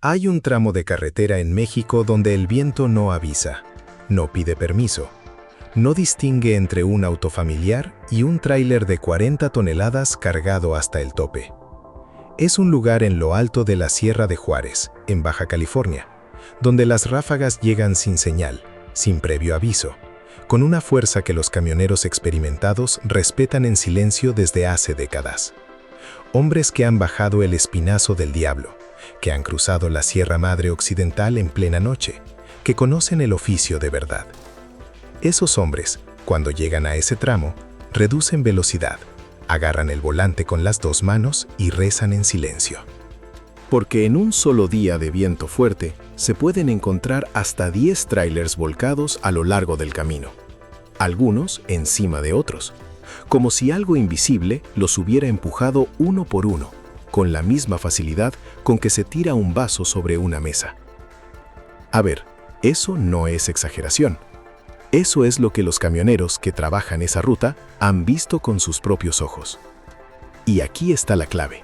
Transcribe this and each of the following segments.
Hay un tramo de carretera en México donde el viento no avisa, no pide permiso, no distingue entre un auto familiar y un tráiler de 40 toneladas cargado hasta el tope. Es un lugar en lo alto de la Sierra de Juárez, en Baja California, donde las ráfagas llegan sin señal, sin previo aviso, con una fuerza que los camioneros experimentados respetan en silencio desde hace décadas. Hombres que han bajado el Espinazo del Diablo, que han cruzado la Sierra Madre Occidental en plena noche, que conocen el oficio de verdad. Esos hombres, cuando llegan a ese tramo, reducen velocidad, agarran el volante con las dos manos y rezan en silencio. Porque en un solo día de viento fuerte, se pueden encontrar hasta 10 tráilers volcados a lo largo del camino, algunos encima de otros, como si algo invisible los hubiera empujado uno por uno, con la misma facilidad con que se tira un vaso sobre una mesa. A ver, eso no es exageración. Eso es lo que los camioneros que trabajan esa ruta han visto con sus propios ojos. Y aquí está la clave.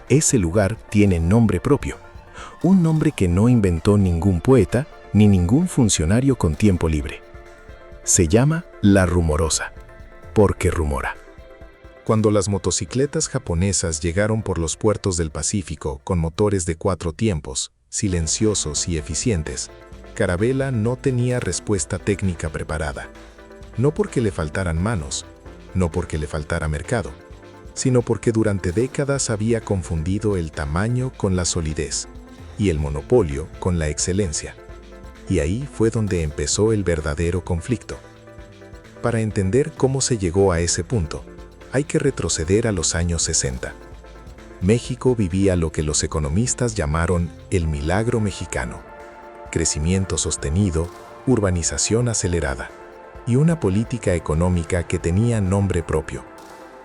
Ese lugar tiene nombre propio, un nombre que no inventó ningún poeta ni ningún funcionario con tiempo libre. Se llama La Rumorosa, porque rumora. Cuando las motocicletas japonesas llegaron por los puertos del Pacífico con motores de 4 tiempos, silenciosos y eficientes, Carabela no tenía respuesta técnica preparada. No porque le faltaran manos, no porque le faltara mercado, sino porque durante décadas había confundido el tamaño con la solidez y el monopolio con la excelencia. Y ahí fue donde empezó el verdadero conflicto. Para entender cómo se llegó a ese punto, hay que retroceder a los años 60. México vivía lo que los economistas llamaron el milagro mexicano: crecimiento sostenido, urbanización acelerada y una política económica que tenía nombre propio: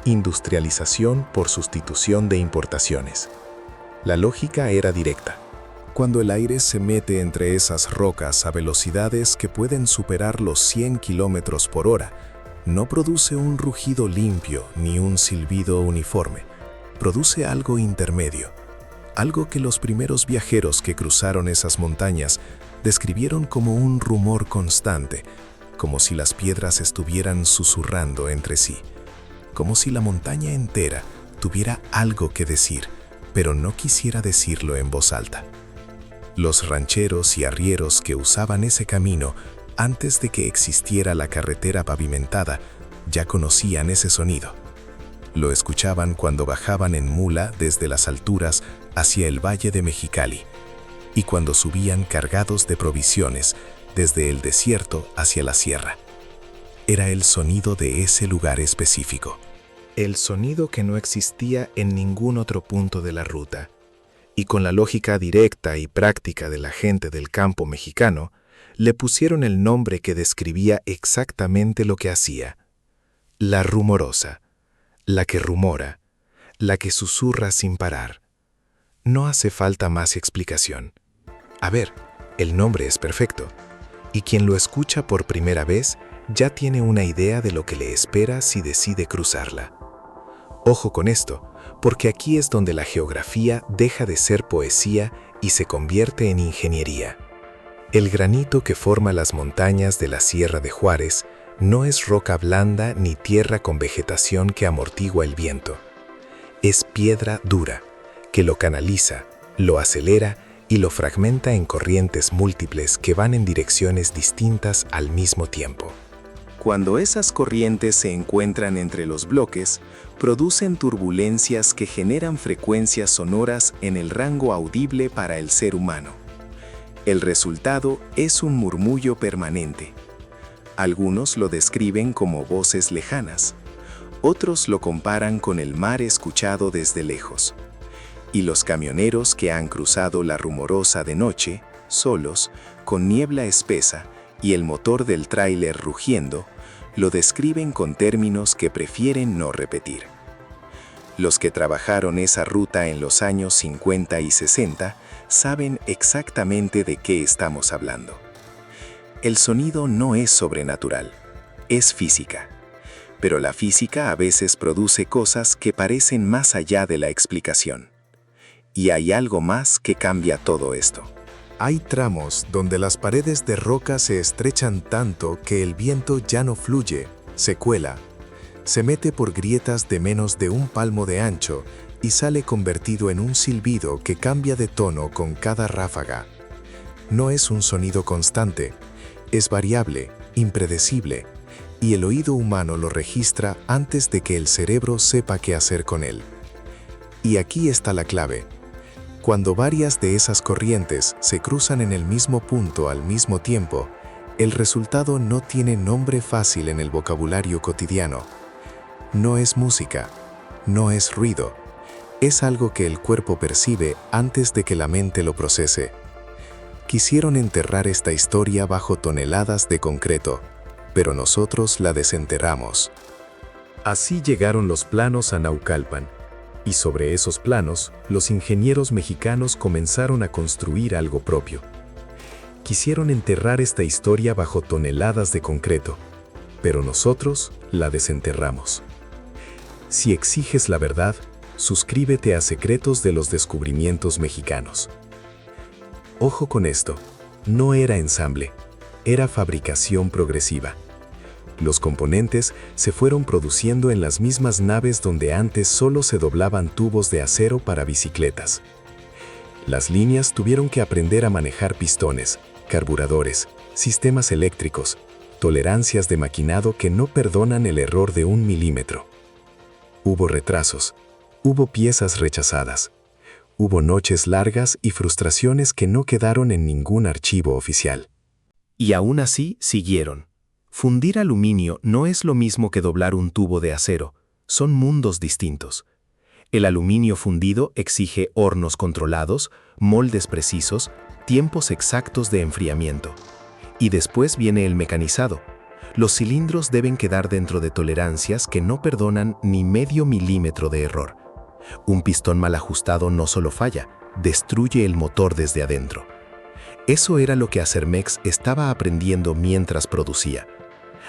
industrialización por sustitución de importaciones. La lógica era directa. Cuando el aire se mete entre esas rocas a velocidades que pueden superar los 100 kilómetros por hora, no produce un rugido limpio ni un silbido uniforme. Produce algo intermedio, algo que los primeros viajeros que cruzaron esas montañas describieron como un rumor constante, como si las piedras estuvieran susurrando entre sí, como si la montaña entera tuviera algo que decir, pero no quisiera decirlo en voz alta. Los rancheros y arrieros que usaban ese camino antes de que existiera la carretera pavimentada ya conocían ese sonido. Lo escuchaban cuando bajaban en mula desde las alturas hacia el Valle de Mexicali y cuando subían cargados de provisiones desde el desierto hacia la sierra. Era el sonido de ese lugar específico. El sonido que no existía en ningún otro punto de la ruta. Y con la lógica directa y práctica de la gente del campo mexicano, le pusieron el nombre que describía exactamente lo que hacía: La Rumorosa, la que rumora, la que susurra sin parar. No hace falta más explicación. A ver, el nombre es perfecto, y quien lo escucha por primera vez ya tiene una idea de lo que le espera si decide cruzarla. Ojo con esto, porque aquí es donde la geografía deja de ser poesía y se convierte en ingeniería. El granito que forma las montañas de la Sierra de Juárez no es roca blanda ni tierra con vegetación que amortigua el viento. Es piedra dura, que lo canaliza, lo acelera y lo fragmenta en corrientes múltiples que van en direcciones distintas al mismo tiempo. Cuando esas corrientes se encuentran entre los bloques, producen turbulencias que generan frecuencias sonoras en el rango audible para el ser humano. El resultado es un murmullo permanente. Algunos lo describen como voces lejanas, otros lo comparan con el mar escuchado desde lejos. Y los camioneros que han cruzado la Rumorosa de noche, solos, con niebla espesa y el motor del tráiler rugiendo, lo describen con términos que prefieren no repetir. Los que trabajaron esa ruta en los años 50 y 60 saben exactamente de qué estamos hablando. El sonido no es sobrenatural, es física. Pero la física a veces produce cosas que parecen más allá de la explicación. Y hay algo más que cambia todo esto. Hay tramos donde las paredes de roca se estrechan tanto que el viento ya no fluye, se cuela, se mete por grietas de menos de un palmo de ancho y sale convertido en un silbido que cambia de tono con cada ráfaga. No es un sonido constante, es variable, impredecible, y el oído humano lo registra antes de que el cerebro sepa qué hacer con él. Y aquí está la clave. Cuando varias de esas corrientes se cruzan en el mismo punto al mismo tiempo, el resultado no tiene nombre fácil en el vocabulario cotidiano. No es música, no es ruido, es algo que el cuerpo percibe antes de que la mente lo procese. Quisieron enterrar esta historia bajo toneladas de concreto, pero nosotros la desenterramos. Así llegaron los planos a Naucalpan. Y sobre esos planos, los ingenieros mexicanos comenzaron a construir algo propio. Quisieron enterrar esta historia bajo toneladas de concreto, pero nosotros la desenterramos. Si exiges la verdad, suscríbete a Secretos de los Descubrimientos Mexicanos. Ojo con esto, no era ensamble, era fabricación progresiva. Los componentes se fueron produciendo en las mismas naves donde antes solo se doblaban tubos de acero para bicicletas. Las líneas tuvieron que aprender a manejar pistones, carburadores, sistemas eléctricos, tolerancias de maquinado que no perdonan el error de 1 milímetro. Hubo retrasos, hubo piezas rechazadas, hubo noches largas y frustraciones que no quedaron en ningún archivo oficial. Y aún así siguieron. Fundir aluminio no es lo mismo que doblar un tubo de acero, son mundos distintos. El aluminio fundido exige hornos controlados, moldes precisos, tiempos exactos de enfriamiento. Y después viene el mecanizado. Los cilindros deben quedar dentro de tolerancias que no perdonan ni medio milímetro de error. Un pistón mal ajustado no solo falla, destruye el motor desde adentro. Eso era lo que Acermex estaba aprendiendo mientras producía.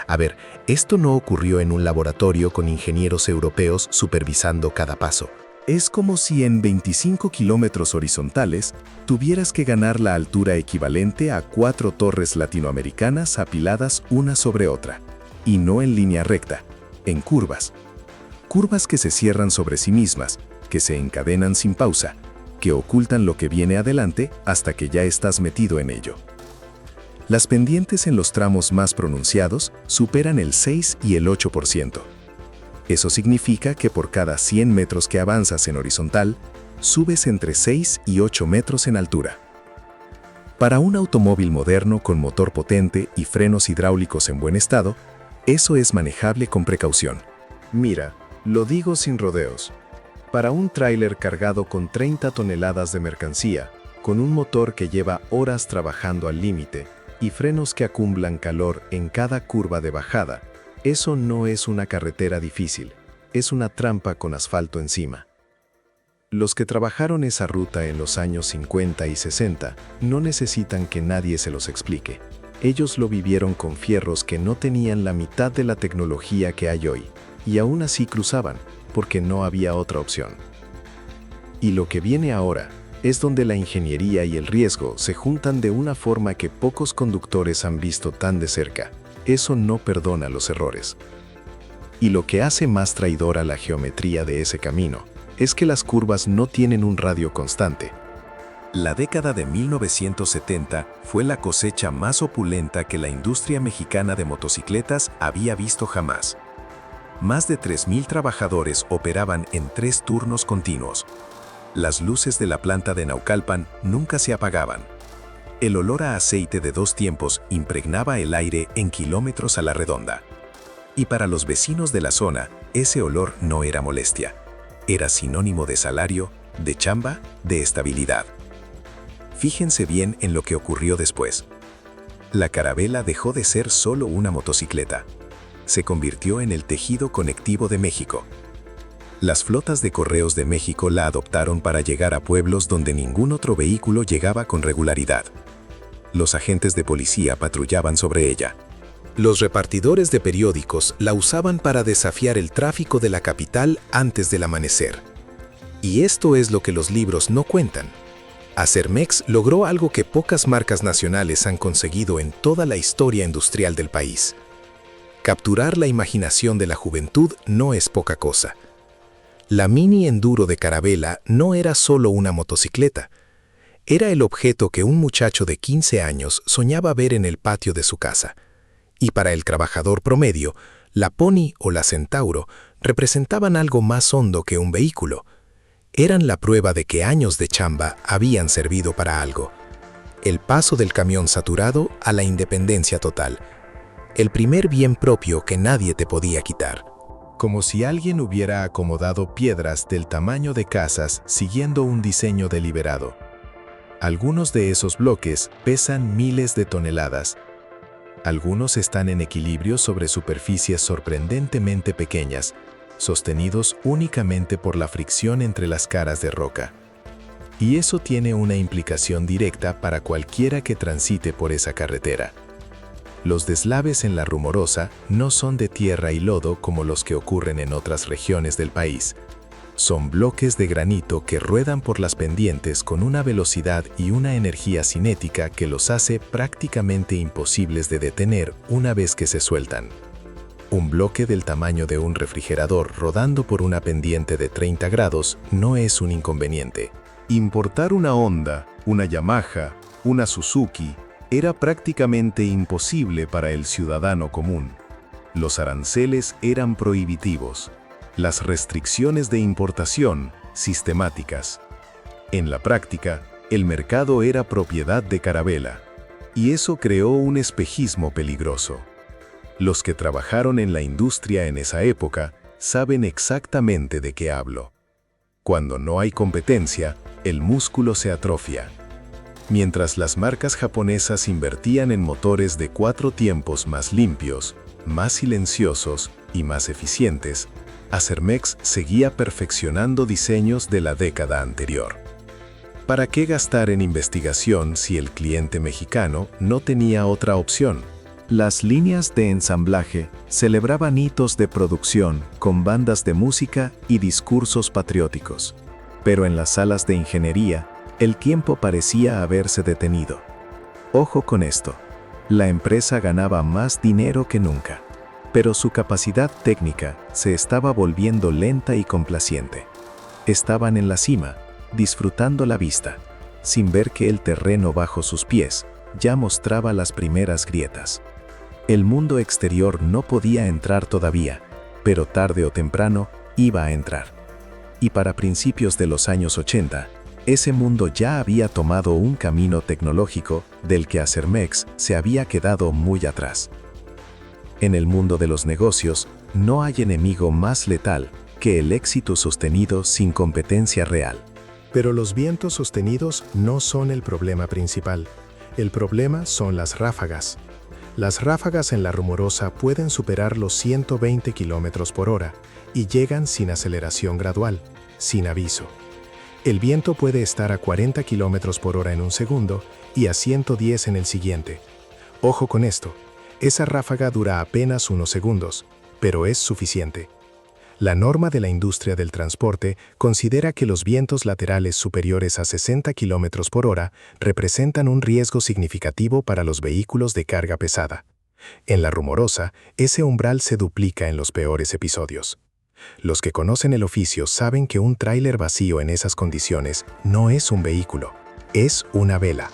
A ver, esto no ocurrió en un laboratorio con ingenieros europeos supervisando cada paso. Es como si en 25 kilómetros horizontales tuvieras que ganar la altura equivalente a 4 torres latinoamericanas apiladas una sobre otra. Y no en línea recta, en curvas. Curvas que se cierran sobre sí mismas, que se encadenan sin pausa, que ocultan lo que viene adelante hasta que ya estás metido en ello. Las pendientes en los tramos más pronunciados superan el 6 y el 8%. Eso significa que por cada 100 metros que avanzas en horizontal, subes entre 6 y 8 metros en altura. Para un automóvil moderno con motor potente y frenos hidráulicos en buen estado, eso es manejable con precaución. Mira, lo digo sin rodeos. Para un tráiler cargado con 30 toneladas de mercancía, con un motor que lleva horas trabajando al límite, y frenos que acumulan calor en cada curva de bajada, eso no es una carretera difícil, es una trampa con asfalto encima. Los que trabajaron esa ruta en los años 50 y 60 no necesitan que nadie se los explique. Ellos lo vivieron con fierros que no tenían la mitad de la tecnología que hay hoy, y aún así cruzaban, porque no había otra opción. Y lo que viene ahora es donde la ingeniería y el riesgo se juntan de una forma que pocos conductores han visto tan de cerca. Eso no perdona los errores. Y lo que hace más traidora la geometría de ese camino es que las curvas no tienen un radio constante. La década de 1970 fue la cosecha más opulenta que la industria mexicana de motocicletas había visto jamás. Más de 3,000 trabajadores operaban en 3 turnos continuos. Las luces de la planta de Naucalpan nunca se apagaban. El olor a aceite de 2 tiempos impregnaba el aire en kilómetros a la redonda. Y para los vecinos de la zona, ese olor no era molestia. Era sinónimo de salario, de chamba, de estabilidad. Fíjense bien en lo que ocurrió después. La Carabela dejó de ser solo una motocicleta. Se convirtió en el tejido conectivo de México. Las flotas de correos de México la adoptaron para llegar a pueblos donde ningún otro vehículo llegaba con regularidad. Los agentes de policía patrullaban sobre ella. Los repartidores de periódicos la usaban para desafiar el tráfico de la capital antes del amanecer. Y esto es lo que los libros no cuentan. Acermex logró algo que pocas marcas nacionales han conseguido en toda la historia industrial del país. Capturar la imaginación de la juventud no es poca cosa. La Mini Enduro de Carabela no era solo una motocicleta. Era el objeto que un muchacho de 15 años soñaba ver en el patio de su casa. Y para el trabajador promedio, la Pony o la Centauro representaban algo más hondo que un vehículo. Eran la prueba de que años de chamba habían servido para algo. El paso del camión saturado a la independencia total. El primer bien propio que nadie te podía quitar. Como si alguien hubiera acomodado piedras del tamaño de casas siguiendo un diseño deliberado. Algunos de esos bloques pesan miles de toneladas. Algunos están en equilibrio sobre superficies sorprendentemente pequeñas, sostenidos únicamente por la fricción entre las caras de roca. Y eso tiene una implicación directa para cualquiera que transite por esa carretera. Los deslaves en la Rumorosa no son de tierra y lodo como los que ocurren en otras regiones del país. Son bloques de granito que ruedan por las pendientes con una velocidad y una energía cinética que los hace prácticamente imposibles de detener una vez que se sueltan. Un bloque del tamaño de un refrigerador rodando por una pendiente de 30 grados no es un inconveniente. Importar una Honda, una Yamaha, una Suzuki, era prácticamente imposible para el ciudadano común. Los aranceles eran prohibitivos. Las restricciones de importación, sistemáticas. En la práctica, el mercado era propiedad de Carabela, y eso creó un espejismo peligroso. Los que trabajaron en la industria en esa época saben exactamente de qué hablo. Cuando no hay competencia, el músculo se atrofia. Mientras las marcas japonesas invertían en motores de 4 tiempos más limpios, más silenciosos y más eficientes, Acermex seguía perfeccionando diseños de la década anterior. ¿Para qué gastar en investigación si el cliente mexicano no tenía otra opción? Las líneas de ensamblaje celebraban hitos de producción con bandas de música y discursos patrióticos. Pero en las salas de ingeniería, el tiempo parecía haberse detenido. Ojo con esto, la empresa ganaba más dinero que nunca, pero su capacidad técnica se estaba volviendo lenta y complaciente. Estaban en la cima, disfrutando la vista, sin ver que el terreno bajo sus pies ya mostraba las primeras grietas. El mundo exterior no podía entrar todavía, pero tarde o temprano iba a entrar. Y para principios de los años 80, ese mundo ya había tomado un camino tecnológico del que Acermex se había quedado muy atrás. En el mundo de los negocios, no hay enemigo más letal que el éxito sostenido sin competencia real. Pero los vientos sostenidos no son el problema principal. El problema son las ráfagas. Las ráfagas en la Rumorosa pueden superar los 120 km por hora y llegan sin aceleración gradual, sin aviso. El viento puede estar a 40 km por hora en un segundo y a 110 en el siguiente. Ojo con esto, esa ráfaga dura apenas unos segundos, pero es suficiente. La norma de la industria del transporte considera que los vientos laterales superiores a 60 km por hora representan un riesgo significativo para los vehículos de carga pesada. En la Rumorosa, ese umbral se duplica en los peores episodios. Los que conocen el oficio saben que un tráiler vacío en esas condiciones no es un vehículo, es una vela.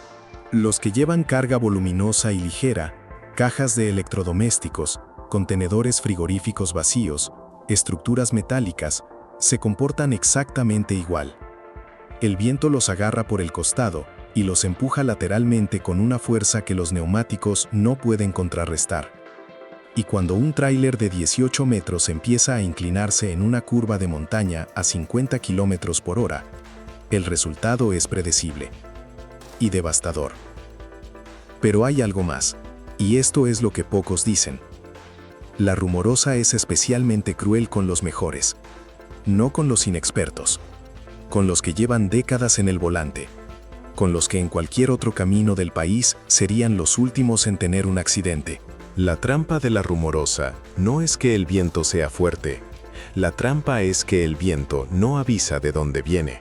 Los que llevan carga voluminosa y ligera, cajas de electrodomésticos, contenedores frigoríficos vacíos, estructuras metálicas, se comportan exactamente igual. El viento los agarra por el costado y los empuja lateralmente con una fuerza que los neumáticos no pueden contrarrestar. Y cuando un tráiler de 18 metros empieza a inclinarse en una curva de montaña a 50 km por hora, el resultado es predecible y devastador. Pero hay algo más, y esto es lo que pocos dicen. La Rumorosa es especialmente cruel con los mejores, no con los inexpertos, con los que llevan décadas en el volante, con los que en cualquier otro camino del país serían los últimos en tener un accidente. La trampa de la Rumorosa no es que el viento sea fuerte. La trampa es que el viento no avisa de dónde viene.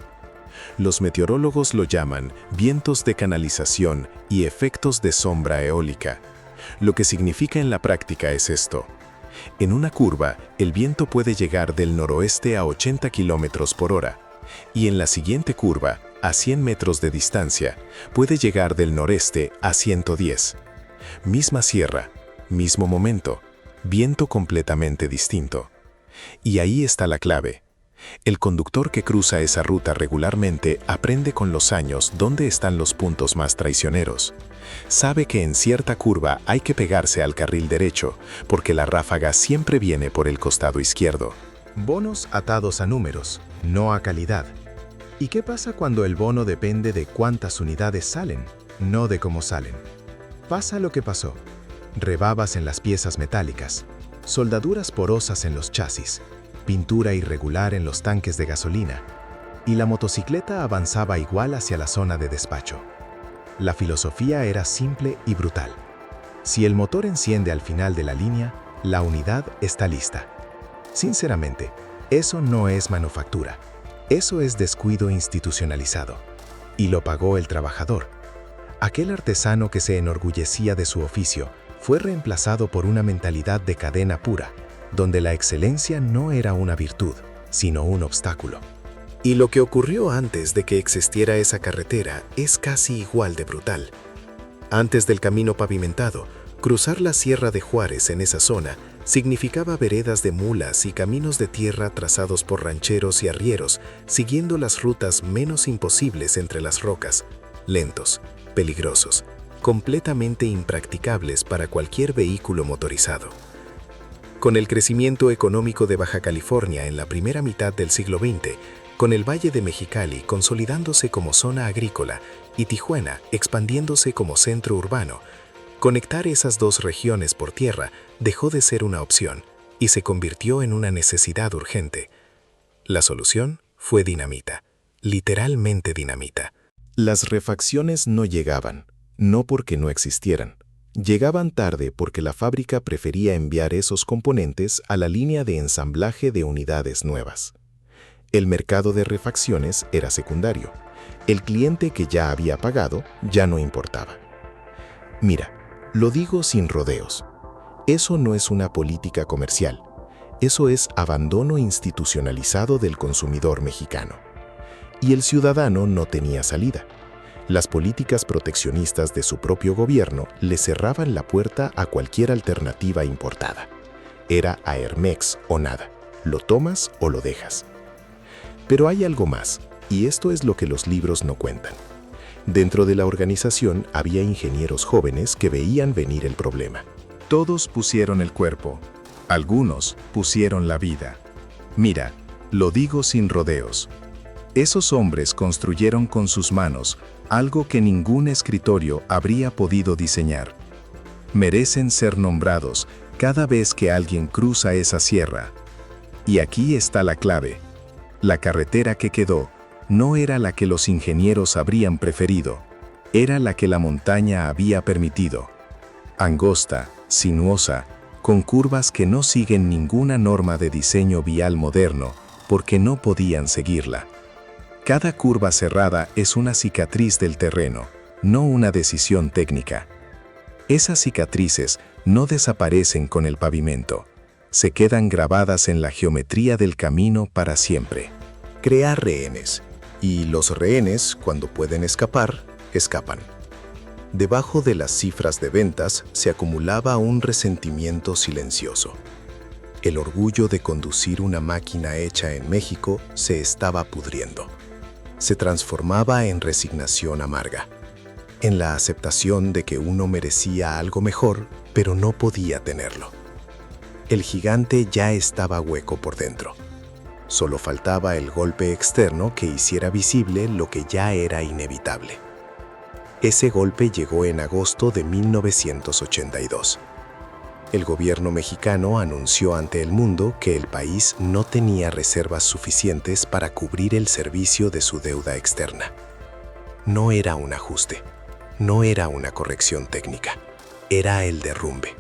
Los meteorólogos lo llaman vientos de canalización y efectos de sombra eólica. Lo que significa en la práctica es esto. En una curva, el viento puede llegar del noroeste a 80 km por hora, y en la siguiente curva, a 100 metros de distancia, puede llegar del noreste a 110. Misma sierra, mismo momento, viento completamente distinto. Y ahí está la clave. El conductor que cruza esa ruta regularmente aprende con los años dónde están los puntos más traicioneros. Sabe que en cierta curva hay que pegarse al carril derecho, porque la ráfaga siempre viene por el costado izquierdo. Bonos atados a números, no a calidad. ¿Y qué pasa cuando el bono depende de cuántas unidades salen, no de cómo salen? Pasa lo que pasó. Rebabas en las piezas metálicas, soldaduras porosas en los chasis, pintura irregular en los tanques de gasolina, y la motocicleta avanzaba igual hacia la zona de despacho. La filosofía era simple y brutal. Si el motor enciende al final de la línea, la unidad está lista. Sinceramente, eso no es manufactura. Eso es descuido institucionalizado. Y lo pagó el trabajador. Aquel artesano que se enorgullecía de su oficio fue reemplazado por una mentalidad de cadena pura, donde la excelencia no era una virtud, sino un obstáculo. Y lo que ocurrió antes de que existiera esa carretera es casi igual de brutal. Antes del camino pavimentado, cruzar la Sierra de Juárez en esa zona significaba veredas de mulas y caminos de tierra trazados por rancheros y arrieros, siguiendo las rutas menos imposibles entre las rocas, lentos, peligrosos, completamente impracticables para cualquier vehículo motorizado. Con el crecimiento económico de Baja California en la primera mitad del siglo XX, con el Valle de Mexicali consolidándose como zona agrícola y Tijuana expandiéndose como centro urbano, conectar esas dos regiones por tierra dejó de ser una opción y se convirtió en una necesidad urgente. La solución fue dinamita, literalmente dinamita. Las refacciones no llegaban, no porque no existieran. Llegaban tarde porque la fábrica prefería enviar esos componentes a la línea de ensamblaje de unidades nuevas. El mercado de refacciones era secundario. El cliente que ya había pagado ya no importaba. Mira, lo digo sin rodeos. Eso no es una política comercial. Eso es abandono institucionalizado del consumidor mexicano. Y el ciudadano no tenía salida. Las políticas proteccionistas de su propio gobierno le cerraban la puerta a cualquier alternativa importada. Era Aermex o nada. Lo tomas o lo dejas. Pero hay algo más, y esto es lo que los libros no cuentan. Dentro de la organización había ingenieros jóvenes que veían venir el problema. Todos pusieron el cuerpo. Algunos pusieron la vida. Mira, lo digo sin rodeos. Esos hombres construyeron con sus manos algo que ningún escritorio habría podido diseñar. Merecen ser nombrados cada vez que alguien cruza esa sierra. Y aquí está la clave. La carretera que quedó no era la que los ingenieros habrían preferido, era la que la montaña había permitido. Angosta, sinuosa, con curvas que no siguen ninguna norma de diseño vial moderno, porque no podían seguirla. Cada curva cerrada es una cicatriz del terreno, no una decisión técnica. Esas cicatrices no desaparecen con el pavimento, se quedan grabadas en la geometría del camino para siempre. Crea rehenes, y los rehenes, cuando pueden escapar, escapan. Debajo de las cifras de ventas se acumulaba un resentimiento silencioso. El orgullo de conducir una máquina hecha en México se estaba pudriendo. Se transformaba en resignación amarga, en la aceptación de que uno merecía algo mejor, pero no podía tenerlo. El gigante ya estaba hueco por dentro. Solo faltaba el golpe externo que hiciera visible lo que ya era inevitable. Ese golpe llegó en agosto de 1982. El gobierno mexicano anunció ante el mundo que el país no tenía reservas suficientes para cubrir el servicio de su deuda externa. No era un ajuste, no era una corrección técnica, era el derrumbe.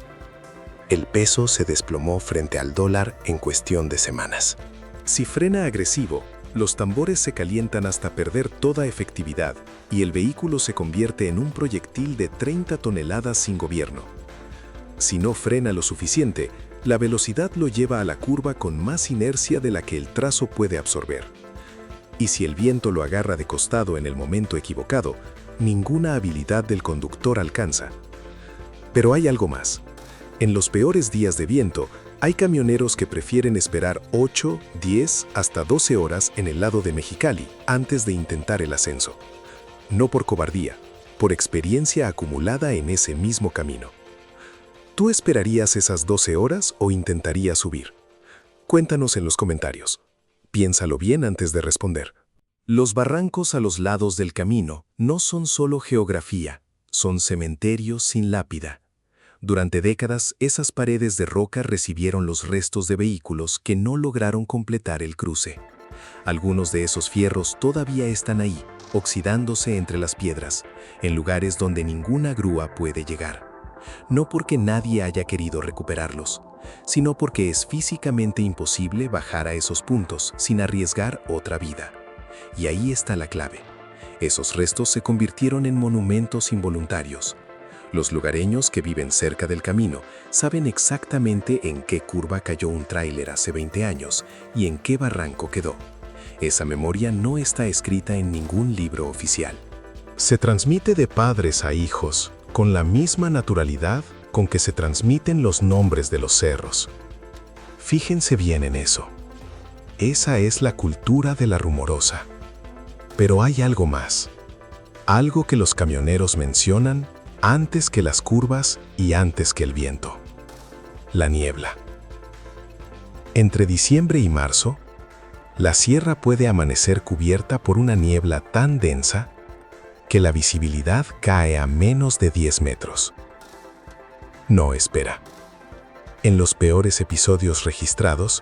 El peso se desplomó frente al dólar en cuestión de semanas. Si frena agresivo, los tambores se calientan hasta perder toda efectividad y el vehículo se convierte en un proyectil de 30 toneladas sin gobierno. Si no frena lo suficiente, la velocidad lo lleva a la curva con más inercia de la que el trazo puede absorber. Y si el viento lo agarra de costado en el momento equivocado, ninguna habilidad del conductor alcanza. Pero hay algo más. En los peores días de viento, hay camioneros que prefieren esperar 8, 10, hasta 12 horas en el lado de Mexicali antes de intentar el ascenso. No por cobardía, por experiencia acumulada en ese mismo camino. ¿Tú esperarías esas 12 horas o intentarías subir? Cuéntanos en los comentarios. Piénsalo bien antes de responder. Los barrancos a los lados del camino no son solo geografía, son cementerios sin lápida. Durante décadas, esas paredes de roca recibieron los restos de vehículos que no lograron completar el cruce. Algunos de esos fierros todavía están ahí, oxidándose entre las piedras, en lugares donde ninguna grúa puede llegar. No porque nadie haya querido recuperarlos, sino porque es físicamente imposible bajar a esos puntos sin arriesgar otra vida. Y ahí está la clave. Esos restos se convirtieron en monumentos involuntarios. Los lugareños que viven cerca del camino saben exactamente en qué curva cayó un tráiler hace 20 años y en qué barranco quedó. Esa memoria no está escrita en ningún libro oficial. Se transmite de padres a hijos, con la misma naturalidad con que se transmiten los nombres de los cerros. Fíjense bien en eso. Esa es la cultura de la Rumorosa. Pero hay algo más. Algo que los camioneros mencionan antes que las curvas y antes que el viento. La niebla. Entre diciembre y marzo, la sierra puede amanecer cubierta por una niebla tan densa que la visibilidad cae a menos de 10 metros. No, espera. En los peores episodios registrados,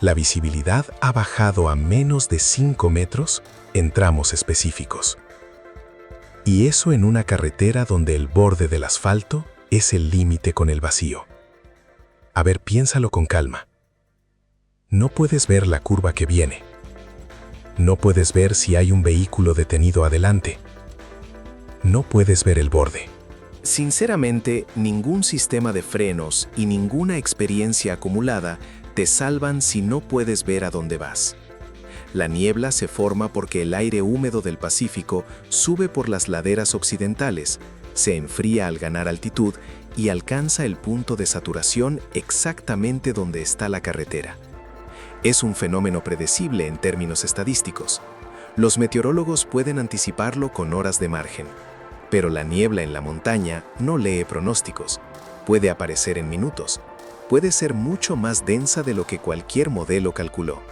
la visibilidad ha bajado a menos de 5 metros en tramos específicos. Y eso en una carretera donde el borde del asfalto es el límite con el vacío. A ver, piénsalo con calma. No puedes ver la curva que viene. No puedes ver si hay un vehículo detenido adelante. No puedes ver el borde. Sinceramente, ningún sistema de frenos y ninguna experiencia acumulada te salvan si no puedes ver a dónde vas. La niebla se forma porque el aire húmedo del Pacífico sube por las laderas occidentales, se enfría al ganar altitud y alcanza el punto de saturación exactamente donde está la carretera. Es un fenómeno predecible en términos estadísticos. Los meteorólogos pueden anticiparlo con horas de margen, pero la niebla en la montaña no lee pronósticos. Puede aparecer en minutos. Puede ser mucho más densa de lo que cualquier modelo calculó.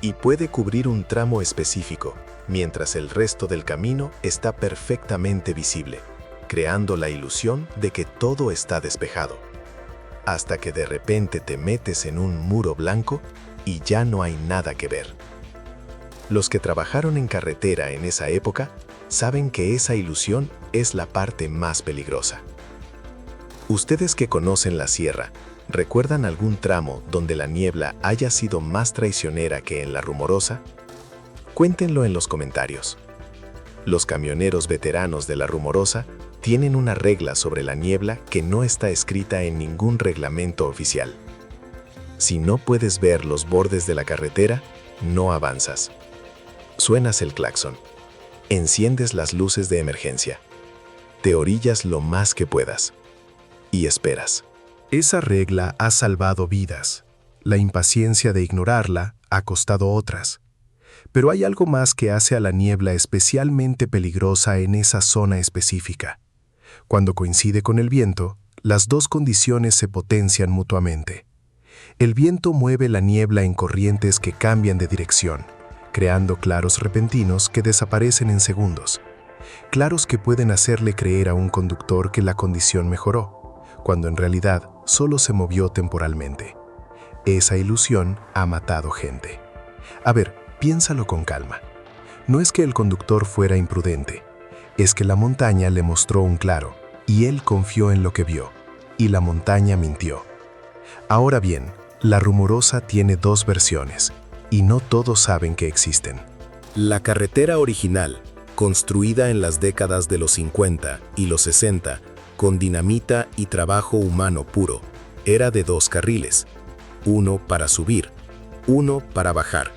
Y puede cubrir un tramo específico, mientras el resto del camino está perfectamente visible, creando la ilusión de que todo está despejado. Hasta que de repente te metes en un muro blanco y ya no hay nada que ver. Los que trabajaron en carretera en esa época saben que esa ilusión es la parte más peligrosa. Ustedes que conocen la sierra, ¿recuerdan algún tramo donde la niebla haya sido más traicionera que en la Rumorosa? Cuéntenlo en los comentarios. Los camioneros veteranos de la Rumorosa tienen una regla sobre la niebla que no está escrita en ningún reglamento oficial. Si no puedes ver los bordes de la carretera, no avanzas. Suenas el claxon. Enciendes las luces de emergencia. Te orillas lo más que puedas. Y esperas. Esa regla ha salvado vidas. La impaciencia de ignorarla ha costado otras. Pero hay algo más que hace a la niebla especialmente peligrosa en esa zona específica. Cuando coincide con el viento, las dos condiciones se potencian mutuamente. El viento mueve la niebla en corrientes que cambian de dirección, creando claros repentinos que desaparecen en segundos. Claros que pueden hacerle creer a un conductor que la condición mejoró, cuando en realidad solo se movió temporalmente. Esa ilusión ha matado gente. A ver, piénsalo con calma. No es que el conductor fuera imprudente, es que la montaña le mostró un claro, y él confió en lo que vio, y la montaña mintió. Ahora bien, la Rumorosa tiene dos versiones, y no todos saben que existen. La carretera original, construida en las décadas de los 50 y los 60, con dinamita y trabajo humano puro, era de 2 carriles, uno para subir, uno para bajar.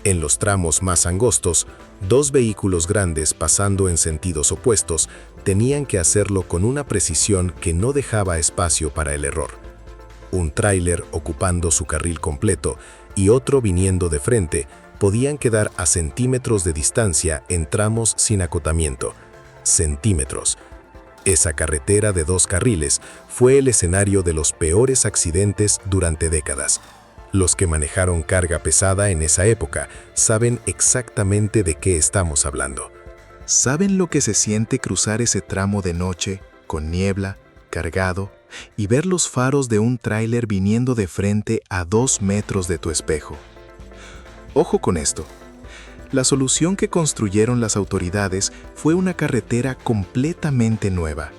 En los tramos más angostos, 2 vehículos grandes pasando en sentidos opuestos tenían que hacerlo con una precisión que no dejaba espacio para el error. Un tráiler ocupando su carril completo y otro viniendo de frente podían quedar a centímetros de distancia en tramos sin acotamiento. Centímetros. Esa carretera de 2 carriles fue el escenario de los peores accidentes durante décadas. Los que manejaron carga pesada en esa época saben exactamente de qué estamos hablando. ¿Saben lo que se siente cruzar ese tramo de noche, con niebla, cargado, y ver los faros de un tráiler viniendo de frente a 2 metros de tu espejo? Ojo con esto. La solución que construyeron las autoridades fue una carretera completamente nueva.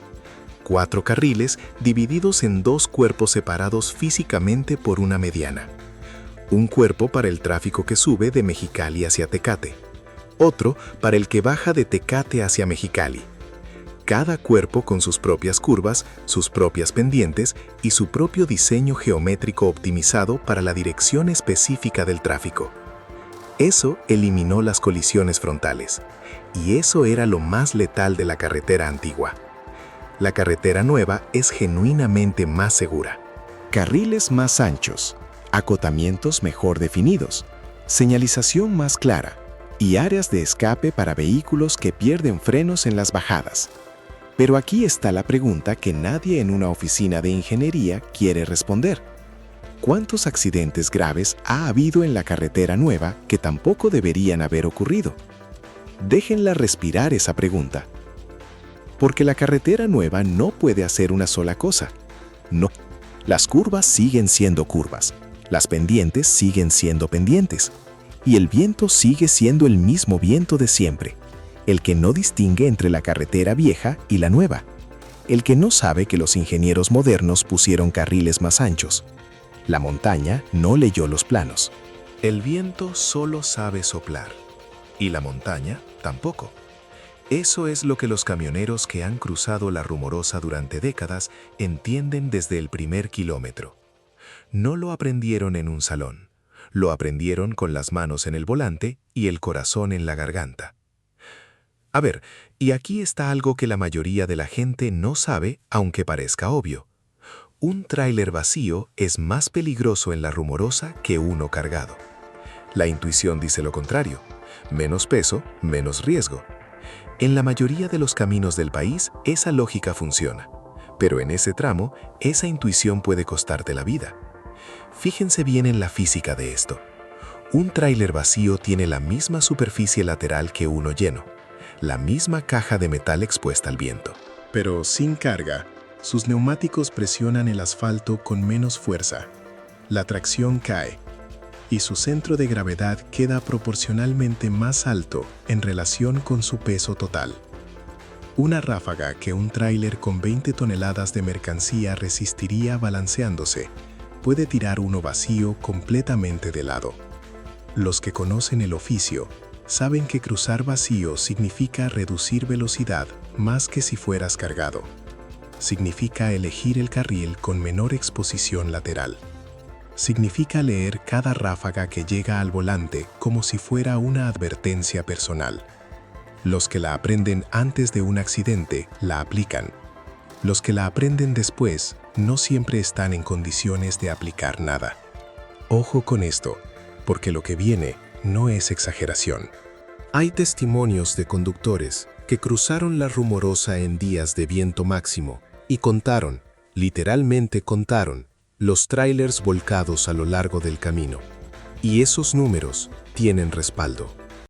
4 carriles divididos en 2 cuerpos separados físicamente por una mediana. Un cuerpo para el tráfico que sube de Mexicali hacia Tecate. Otro para el que baja de Tecate hacia Mexicali. Cada cuerpo con sus propias curvas, sus propias pendientes y su propio diseño geométrico optimizado para la dirección específica del tráfico. Eso eliminó las colisiones frontales, y eso era lo más letal de la carretera antigua. La carretera nueva es genuinamente más segura. Carriles más anchos, acotamientos mejor definidos, señalización más clara y áreas de escape para vehículos que pierden frenos en las bajadas. Pero aquí está la pregunta que nadie en una oficina de ingeniería quiere responder. ¿Cuántos accidentes graves ha habido en la carretera nueva que tampoco deberían haber ocurrido? Déjenla respirar esa pregunta. Porque la carretera nueva no puede hacer una sola cosa. No. Las curvas siguen siendo curvas, las pendientes siguen siendo pendientes, y el viento sigue siendo el mismo viento de siempre, el que no distingue entre la carretera vieja y la nueva, el que no sabe que los ingenieros modernos pusieron carriles más anchos. La montaña no leyó los planos. El viento solo sabe soplar, y la montaña tampoco. Eso es lo que los camioneros que han cruzado la Rumorosa durante décadas entienden desde el primer kilómetro. No lo aprendieron en un salón, lo aprendieron con las manos en el volante y el corazón en la garganta. A ver, y aquí está algo que la mayoría de la gente no sabe, aunque parezca obvio. Un tráiler vacío es más peligroso en la Rumorosa que uno cargado. La intuición dice lo contrario. Menos peso, menos riesgo. En la mayoría de los caminos del país, esa lógica funciona. Pero en ese tramo, esa intuición puede costarte la vida. Fíjense bien en la física de esto. Un tráiler vacío tiene la misma superficie lateral que uno lleno, la misma caja de metal expuesta al viento. Pero sin carga, sus neumáticos presionan el asfalto con menos fuerza. La tracción cae, y su centro de gravedad queda proporcionalmente más alto en relación con su peso total. Una ráfaga que un tráiler con 20 toneladas de mercancía resistiría balanceándose, puede tirar uno vacío completamente de lado. Los que conocen el oficio saben que cruzar vacío significa reducir velocidad más que si fueras cargado. Significa elegir el carril con menor exposición lateral. Significa leer cada ráfaga que llega al volante como si fuera una advertencia personal. Los que la aprenden antes de un accidente la aplican. Los que la aprenden después no siempre están en condiciones de aplicar nada. Ojo con esto, porque lo que viene no es exageración. Hay testimonios de conductores que cruzaron la Rumorosa en días de viento máximo y contaron, literalmente contaron, los tráilers volcados a lo largo del camino. Y esos números tienen respaldo.